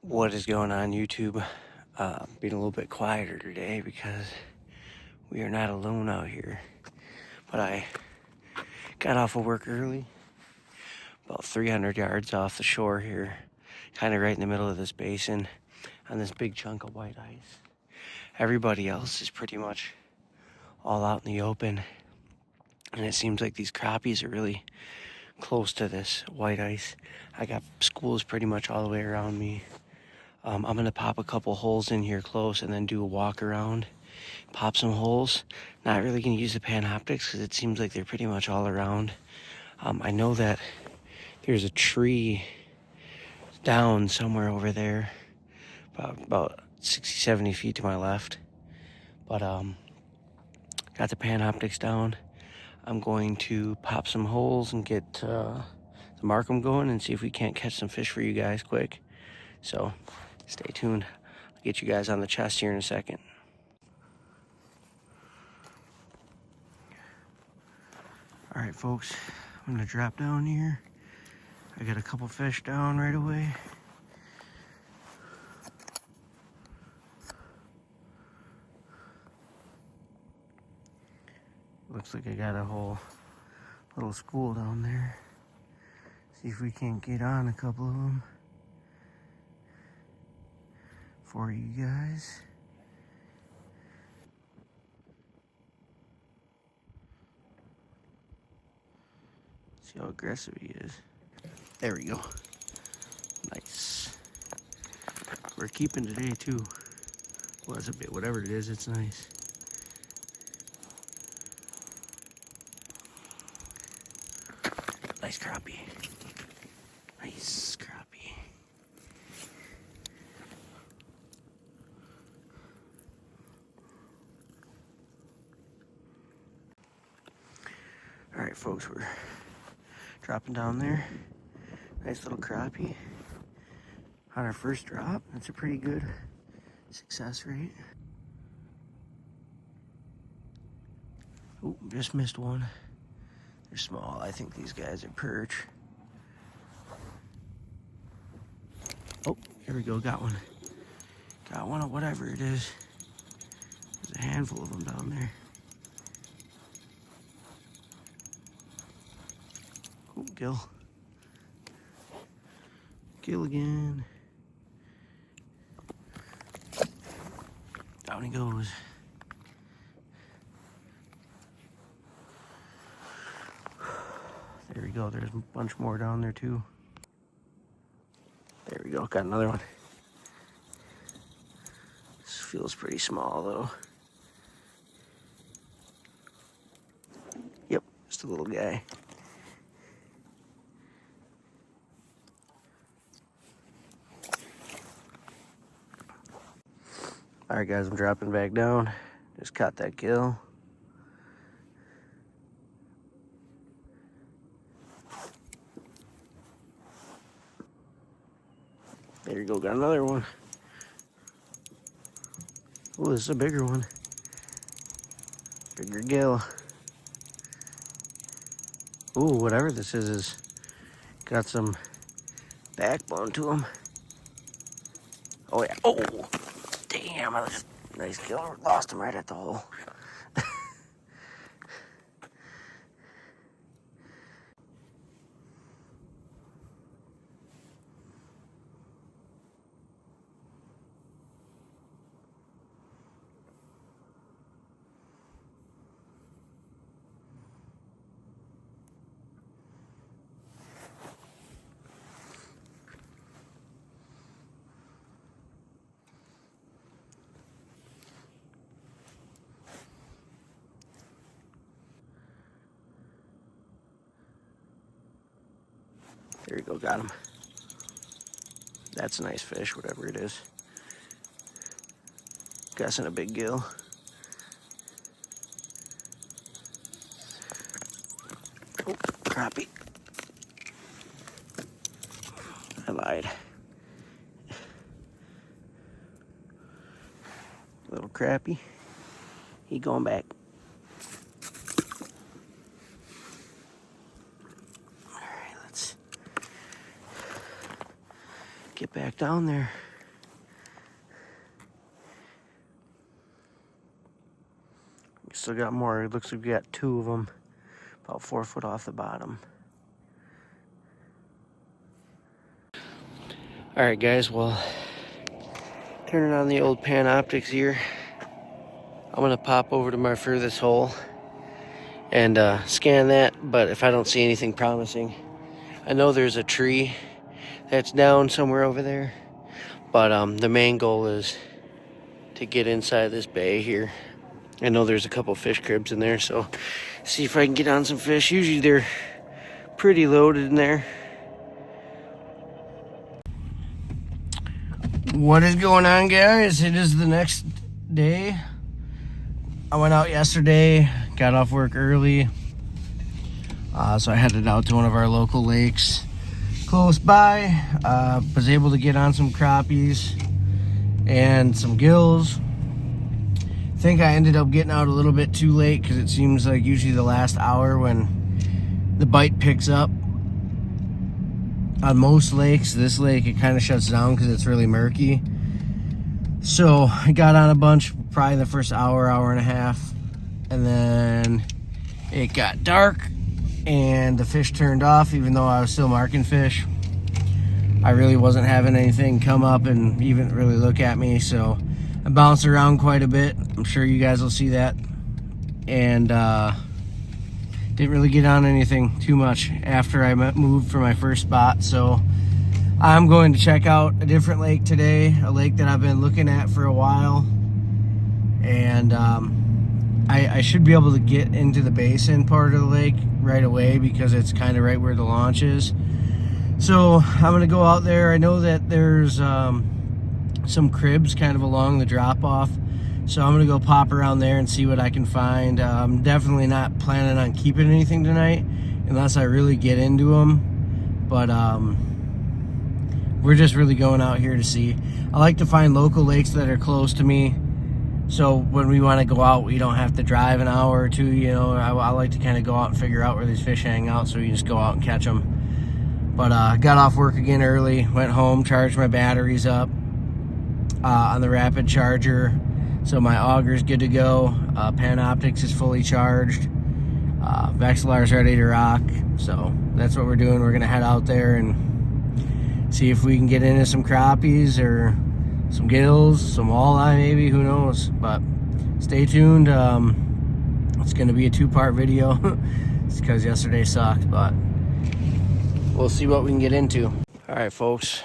What is going on, YouTube? Being a little bit quieter today because we are not alone out here. But I got off of work early, about 300 yards off the shore here, kind of right in the middle of this basin on this big chunk of white ice. Everybody else is pretty much all out in the open, and it seems like these crappies are really close to this white ice. I got schools pretty much all the way around me. I'm gonna pop a couple holes in here close and then do a walk around, pop some holes. Not really gonna use the panoptics because it seems like they're pretty much all around. I know that there's a tree down somewhere over there, about 60, 70 feet to my left. But got the panoptics down. I'm going to pop some holes and get the Markham going and see if we can't catch some fish for you guys quick. So stay tuned. I'll get you guys on the chest here in a second. All right, folks, I'm gonna drop down here. I got a couple fish down right away. Looks like I got a whole little school down there. See if we can't get on a couple of them for you guys. See how aggressive he is. There we go. Nice. We're keeping today too. Well, that's a bit, whatever it is, it's nice. Nice crappie. Nice crappie. All right, folks, we're dropping down there. Nice little crappie on our first drop. That's a pretty good success rate. Oh, just missed one. They're small. I think these guys are perch. Oh, here we go. Got one. Got one of whatever it is. There's a handful of them down there. Oh, gill. Gill again. Down he goes. There we go. There's a bunch more down there too. There we go. Got another one. This feels pretty small though. Yep, just a little guy. All right, guys, I'm dropping back down. Just caught that gill. There you go, got another one. Oh, this is a bigger one. Bigger gill. Ooh, whatever this is got some backbone to him. Oh yeah, oh, damn, I was nice gill. Lost him right at the hole. There you go, got him. That's a nice fish, whatever it is. Guessing a big gill. Oh, crappie. I lied. Little crappie. He going back. All right, let's get back down there. still got more. It looks like we got 2 of them, about 4 foot off the bottom. All right, guys, well, turning on the old panoptics here. I'm gonna pop over to my furthest hole and scan that, but if I don't see anything promising, I know there's a tree that's down somewhere over there, but the main goal is to get inside this bay here. I know there's a couple fish cribs in there, so see if I can get on some fish. Usually they're pretty loaded in there. What is going on, guys? It is the next day. I went out yesterday, got off work early, so I headed out to one of our local lakes close by. Was able to get on some crappies and some gills. I think I ended up getting out a little bit too late because it seems like usually the last hour when the bite picks up on most lakes. This lake, it kind of shuts down because it's really murky. So I got on a bunch probably the first hour and a half, and then it got dark and the fish turned off. Even though I was still marking fish, I really wasn't having anything come up and even really look at me, so I bounced around quite a bit. I'm sure you guys will see that. And didn't really get on anything too much after I moved from my first spot. So I'm going to check out a different lake today, a lake that I've been looking at for a while. And I should be able to get into the basin part of the lake right away because it's kind of right where the launch is. So I'm going to go out there. I know that there's some cribs kind of along the drop-off. So I'm going to go pop around there and see what I can find. I'm definitely not planning on keeping anything tonight unless I really get into them. But we're just really going out here to see. I like to find local lakes that are close to me. So when we want to go out, we don't have to drive an hour or two. You know, I like to kind of go out and figure out where these fish hang out, so you just go out and catch them. But I got off work again early, went home, charged my batteries up on the rapid charger. So my auger's good to go. Panoptics is fully charged. Vexillar's ready to rock. So that's what we're doing. We're gonna head out there and see if we can get into some crappies or some gills, some walleye maybe, who knows. But stay tuned. It's gonna be a 2-part video. It's because yesterday sucked, but we'll see what we can get into. All right, folks,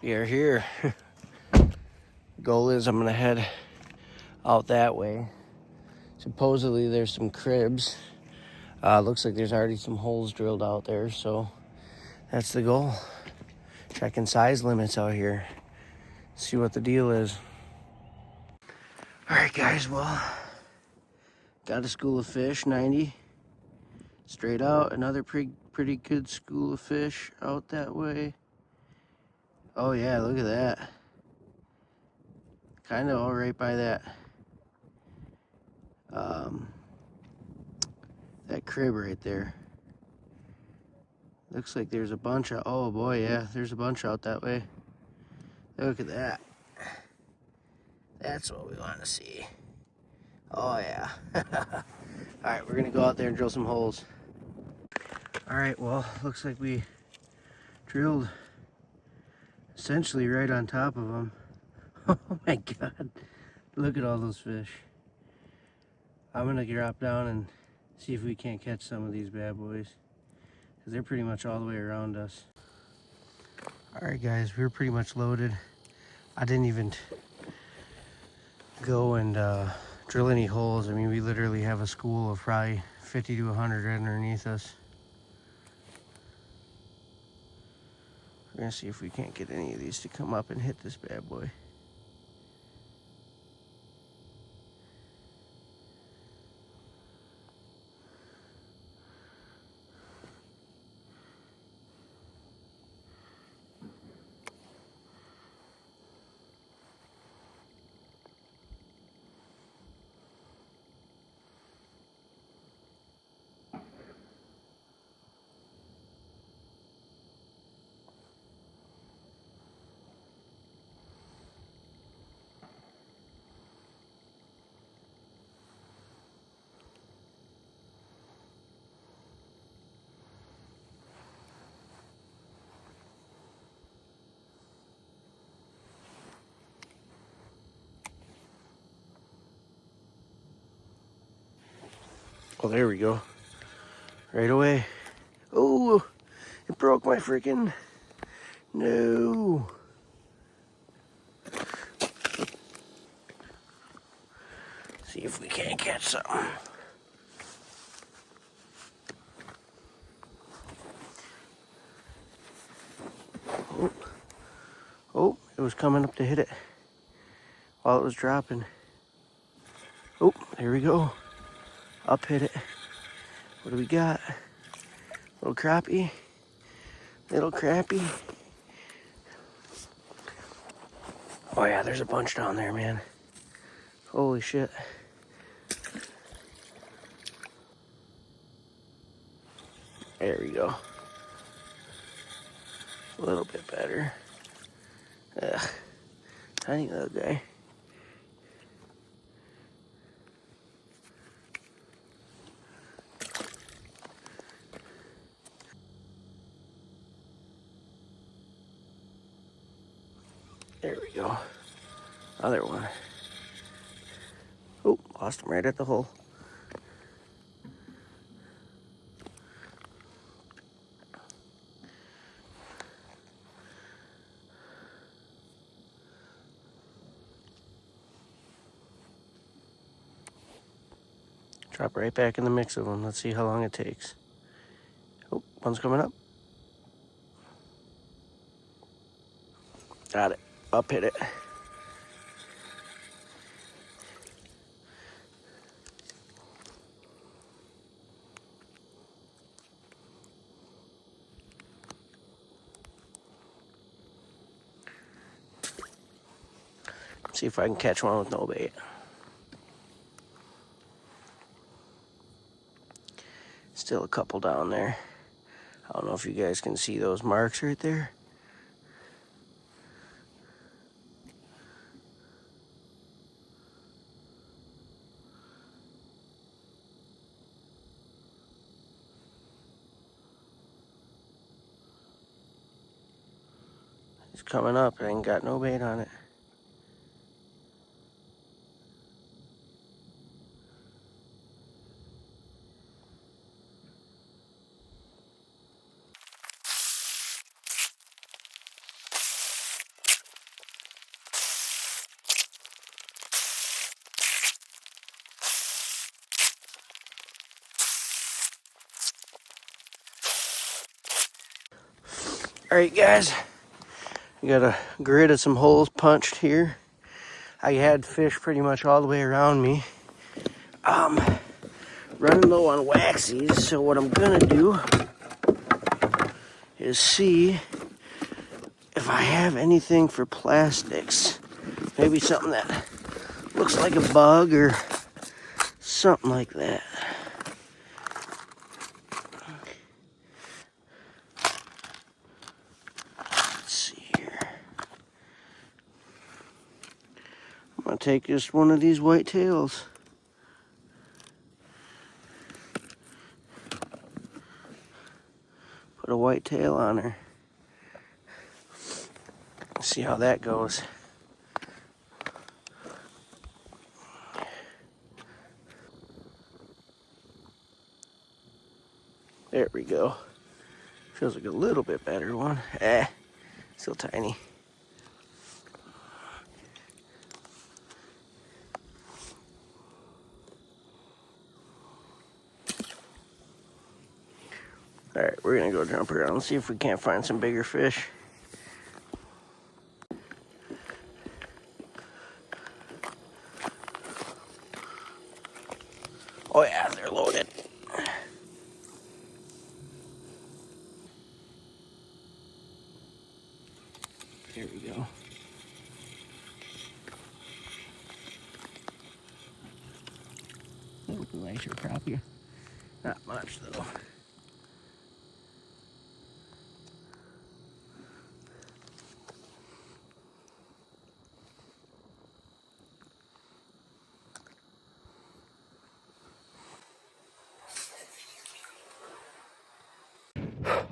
we are here. Goal is I'm gonna head out that way. Supposedly there's some cribs. Looks like there's already some holes drilled out there, so that's the goal. Checking size limits out here. See what the deal is. All right, guys, well, got a school of fish, 90. Straight out, another pretty good school of fish out that way. Oh yeah, look at that. Kind of all right by that that crib right there. Looks like there's a bunch of, oh boy, yeah, there's a bunch out that way. Look at that. That's what we want to see. Oh yeah. Alright, we're gonna go out there and drill some holes. Alright, well, looks like we drilled essentially right on top of them. Oh my god, look at all those fish. I'm gonna drop down and see if we can't catch some of these bad boys, because they're pretty much all the way around us. Alright guys, we're pretty much loaded. I didn't even go and drill any holes. I mean, we literally have a school of probably 50 to 100 right underneath us. We're gonna see if we can't get any of these to come up and hit this bad boy. Oh, there we go. Right away. Oh, it broke my freaking... No. See if we can't catch something. Oh. Oh, it was coming up to hit it while it was dropping. Oh, there we go. Up hit it. What do we got? Little crappie. Little crappie. Oh yeah, there's a bunch down there, man. Holy shit. There we go. A little bit better. Ugh. Tiny little guy. There we go. Other one. Oh, lost him right at the hole. Drop right back in the mix of them. Let's see how long it takes. Oh, one's coming up. Got it. Up hit it. See if I can catch one with no bait. Still a couple down there. I don't know if you guys can see those marks right there. It's coming up. I ain't got no bait on it. Alright guys, we got a grid of some holes punched here. I had fish pretty much all the way around me. Running low on waxies, so what I'm gonna do is see if I have anything for plastics. Maybe something that looks like a bug or something like that. Let's see here. I'm gonna take just one of these white tails. Put a white tail on her. See how that goes. There we go. Feels like a little bit better one. Still tiny. Alright, we're gonna go jump around and see if we can't find some bigger fish. Oh yeah, they're loaded. Here we go. Look nicer crappie. Not much though.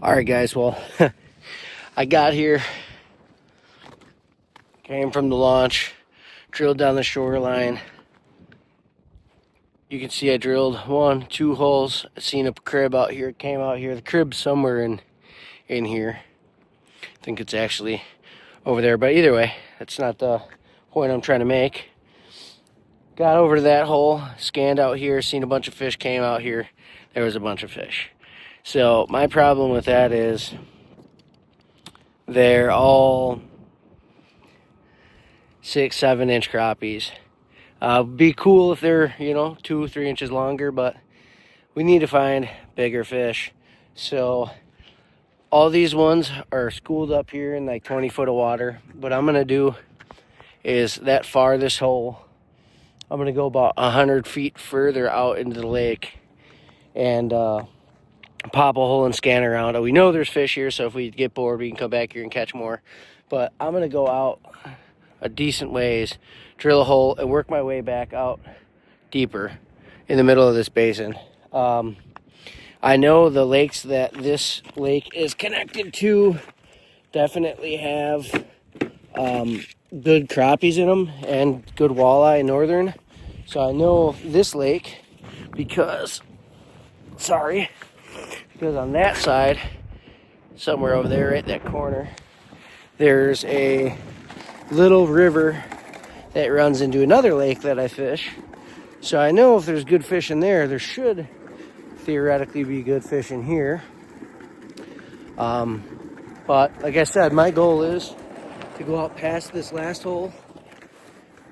Alright guys, well, I got here, came from the launch, drilled down the shoreline, You can see I drilled 1, 2 holes. I seen a crib out here. It came out here. The crib's somewhere in here. I think it's actually over there, but either way, that's not the point I'm trying to make. Got over to that hole, scanned out here, seen a bunch of fish, came out here. There was a bunch of fish. So my problem with that is they're all 6, 7-inch crappies. Be cool if they're, 2, 3 inches longer, but we need to find bigger fish. So all these ones are schooled up here in like 20 foot of water. What I'm gonna do is that farthest hole, I'm gonna go about 100 feet further out into the lake and pop a hole and scan around. We know there's fish here, so if we get bored, we can come back here and catch more. But I'm gonna go out a decent ways, drill a hole, and work my way back out deeper in the middle of this basin. I know the lakes that this lake is connected to definitely have good crappies in them and good walleye northern. So I know this lake because on that side, somewhere over there, right in that corner, there's a little river that runs into another lake that I fish. So I know if there's good fish in there, there should theoretically be good fish in here. But like I said, my goal is to go out past this last hole,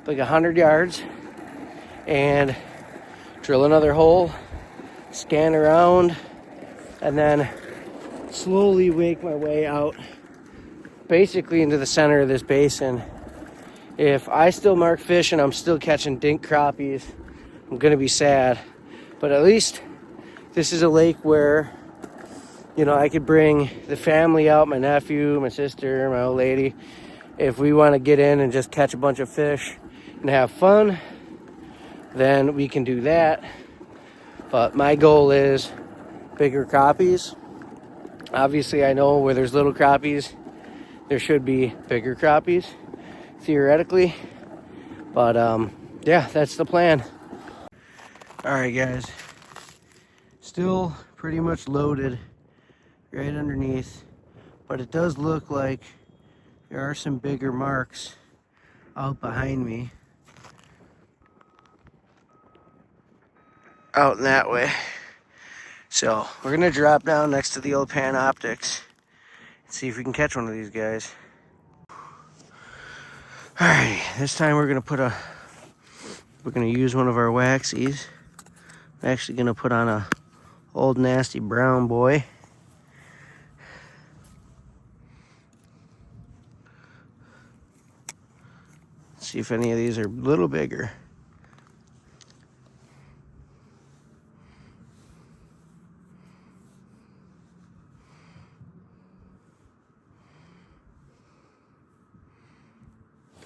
like 100 yards, and drill another hole, scan around, and then slowly make my way out basically into the center of this basin. If I still mark fish and I'm still catching dink crappies, I'm gonna be sad. But at least this is a lake where, I could bring the family out, my nephew, my sister, my old lady. If we want to get in and just catch a bunch of fish and have fun, then we can do that. But my goal is bigger crappies. Obviously, I know where there's little crappies, there should be bigger crappies, theoretically. But yeah, that's the plan. All right, guys. Still pretty much loaded right underneath, but it does look like there are some bigger marks out behind me, out in that way. So we're gonna drop down next to the old panoptics and see if we can catch one of these guys. All right, this time we're gonna use one of our waxies. I'm actually gonna put on a old nasty brown boy. See if any of these are a little bigger.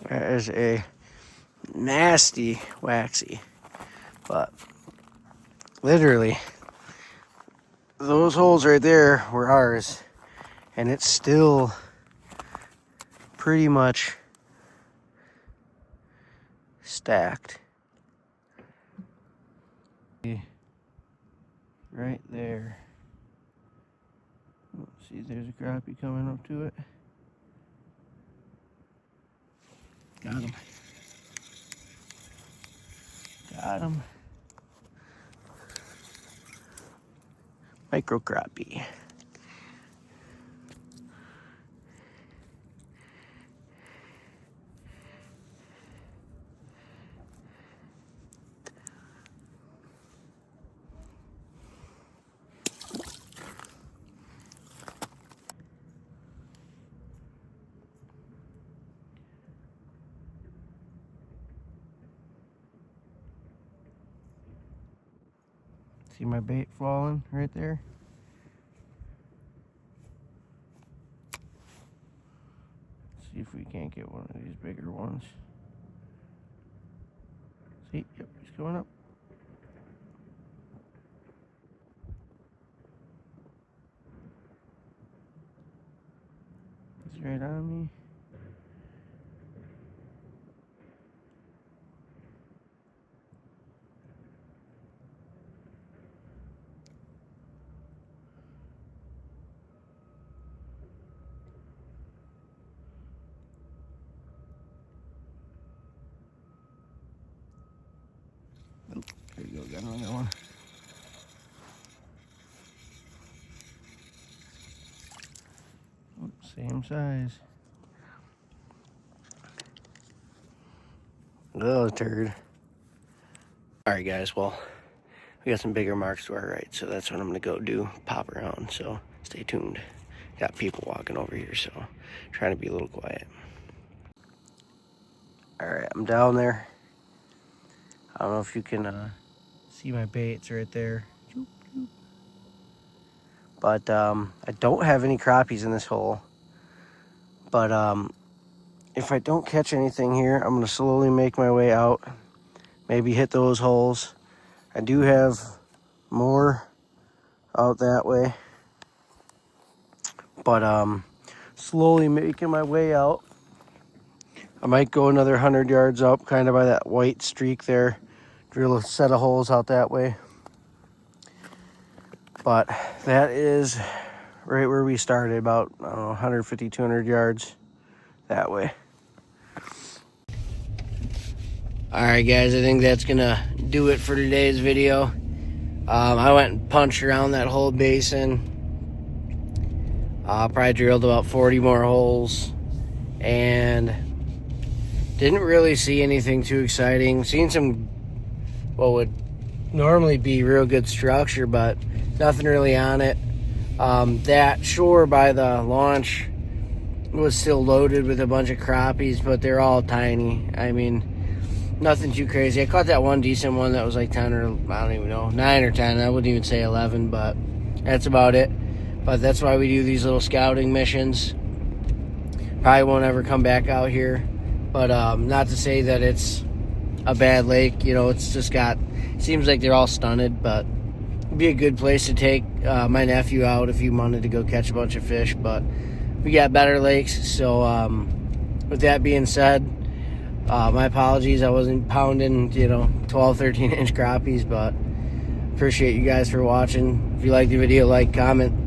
That is a nasty waxy, but literally those holes right there were ours, and it's still pretty much stacked. Right there. Oh, see, there's a crappie coming up to it. Got him. Got him. Micro crappie. See my bait falling right there? See if we can't get one of these bigger ones. See, yep, he's coming up. He's right on me. Same size. Little turd. Alright guys, well, we got some bigger marks to our right, so that's what I'm gonna go do, pop around, so stay tuned. Got people walking over here, so trying to be a little quiet. Alright, I'm down there. I don't know if you can see my baits right there. But I don't have any crappies in this hole. But if I don't catch anything here, I'm gonna slowly make my way out. Maybe hit those holes. I do have more out that way. But slowly making my way out. I might go another 100 yards up, kind of by that white streak there. Drill a set of holes out that way. But that is right where we started, about, I don't know, 150, 200 yards that way. Alright guys, I think that's gonna do it for today's video. I went and punched around that whole basin. Probably drilled about 40 more holes. And didn't really see anything too exciting. Seen some, what would normally be real good structure, but nothing really on it. That shore by the launch was still loaded with a bunch of crappies, but they're all tiny. I mean, nothing too crazy. I caught that one decent one that was like 10 or, I don't even know, 9 or 10. I wouldn't even say 11, but that's about it. But that's why we do these little scouting missions. Probably won't ever come back out here. But not to say that it's a bad lake. You know, it's just got, seems like they're all stunted, but it'd be a good place to take my nephew out if you wanted to go catch a bunch of fish. But we got better lakes. So with that being said, my apologies. I wasn't pounding, 12, 13 inch crappies, but appreciate you guys for watching. If you like the video, like, comment,